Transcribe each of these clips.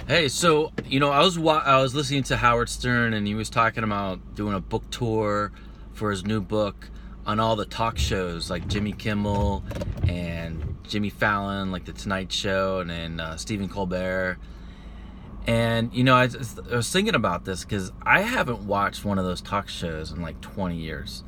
Hey, so I was listening to Howard Stern, and he was talking about doing a book tour for his new book on all the talk shows like Jimmy Kimmel and Jimmy Fallon, like the Tonight Show, and then Stephen Colbert. And I was thinking about this because I haven't watched one of those talk shows in like 20 years.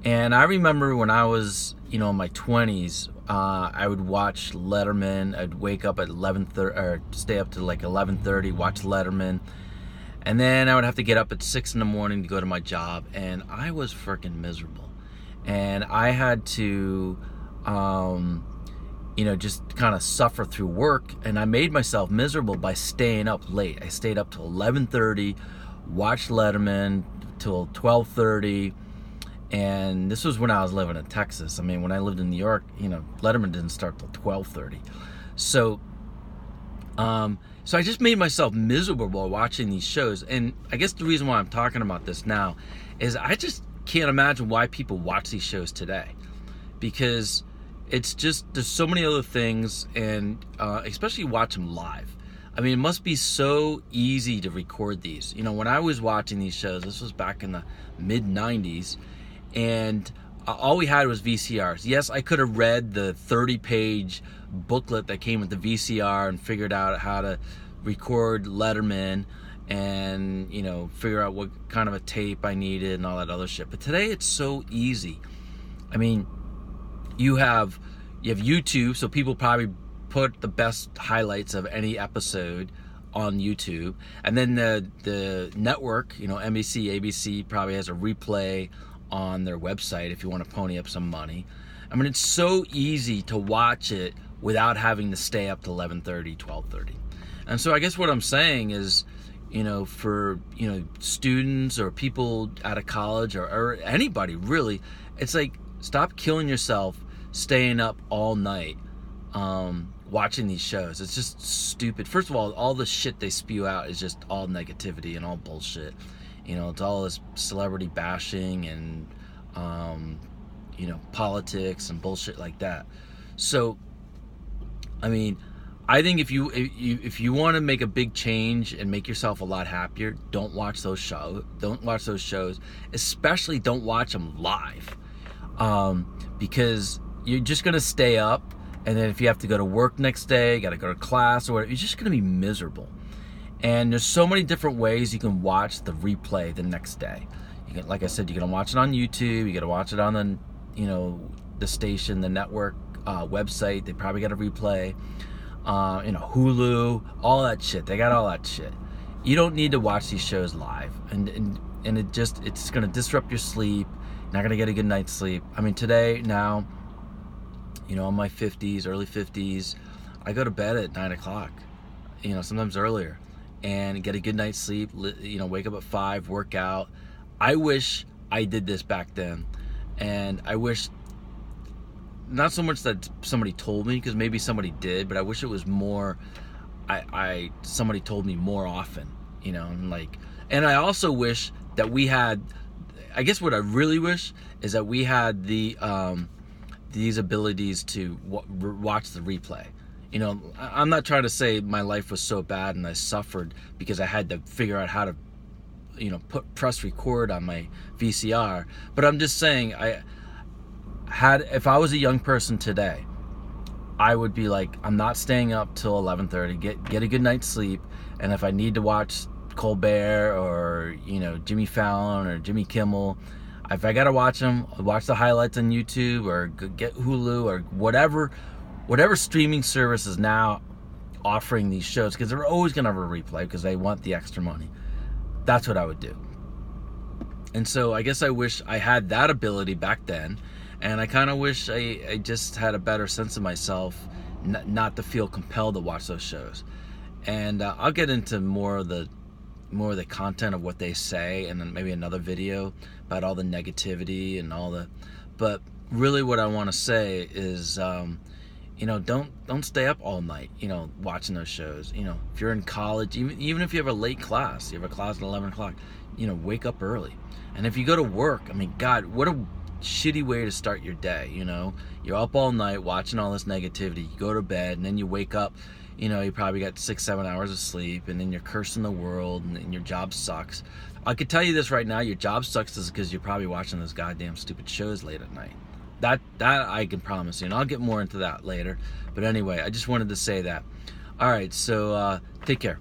And I remember when I was, in my 20s, I would watch Letterman. I'd wake up at 11:30 or stay up to like 11:30, watch Letterman. And then I would have to get up at 6 in the morning to go to my job. And I was freaking miserable. And I had to, just kind of suffer through work. And I made myself miserable by staying up late. I stayed up till 11:30, watched Letterman till 12:30. And this was when I was living in Texas. I mean, when I lived in New York, Letterman didn't start till 12:30. So, so I just made myself miserable while watching these shows. And I guess the reason why I'm talking about this now is I just can't imagine why people watch these shows today, because it's just there's so many other things, and especially watch them live. I mean, it must be so easy to record these. When I was watching these shows, this was back in the mid 90s. And all we had was VCRs. Yes, I could have read the 30-page booklet that came with the VCR and figured out how to record Letterman and, figure out what kind of a tape I needed and all that other shit. But today it's so easy. I mean, you have YouTube, so people probably put the best highlights of any episode on YouTube. And then the network, NBC, ABC probably has a replay on their website if you want to pony up some money. I mean, it's so easy to watch it without having to stay up to 11:30, 12:30. And so I guess what I'm saying is, for, students or people out of college or anybody really, it's like, stop killing yourself staying up all night watching these shows. It's just stupid. First of all the shit they spew out is just all negativity and all bullshit. It's all this celebrity bashing and, politics and bullshit like that. So, I mean, I think if you want to make a big change and make yourself a lot happier, don't watch those shows. Don't watch those shows. Especially don't watch them live, because you're just gonna stay up, and then if you have to go to work next day, got to go to class or whatever, you're just gonna be miserable. And there's so many different ways you can watch the replay the next day. You can, like I said, you can watch it on YouTube. You got to watch it on the station, the network website. They probably got a replay. Hulu, all that shit. They got all that shit. You don't need to watch these shows live, and it's gonna disrupt your sleep. You're not gonna get a good night's sleep. I mean, today now, in my 50s, early 50s, I go to bed at 9 o'clock. Sometimes earlier. And get a good night's sleep, wake up at 5, work out. I wish I did this back then. And I wish, not so much that somebody told me, because maybe somebody did, but I wish it was more, somebody told me more often, and I also wish that we had, I guess what I really wish is that we had these abilities to watch the replay. I'm not trying to say my life was so bad and I suffered because I had to figure out how to, press record on my VCR. But I'm just saying, if I was a young person today, I would be like, I'm not staying up till 11:30. Get a good night's sleep. And if I need to watch Colbert or, Jimmy Fallon or Jimmy Kimmel, if I gotta watch them, I'll watch the highlights on YouTube or get Hulu or whatever streaming service is now offering these shows, because they're always going to have a replay because they want the extra money. That's what I would do. And so I guess I wish I had that ability back then, and I kind of wish I just had a better sense of myself, not to feel compelled to watch those shows. And I'll get into more of the content of what they say, and then maybe another video about all the negativity and all the. But really, what I want to say is, don't stay up all night, watching those shows. If you're in college, even if you have a late class, you have a class at 11 o'clock, wake up early. And if you go to work, I mean, God, what a shitty way to start your day. You're up all night watching all this negativity. You go to bed, and then you wake up, You know, you probably got 6-7 hours of sleep, and then you're cursing the world, and your job sucks. I could tell you this right now: your job sucks is because you're probably watching those goddamn stupid shows late at night. That I can promise you, and I'll get more into that later. But anyway, I just wanted to say that. All right, so take care.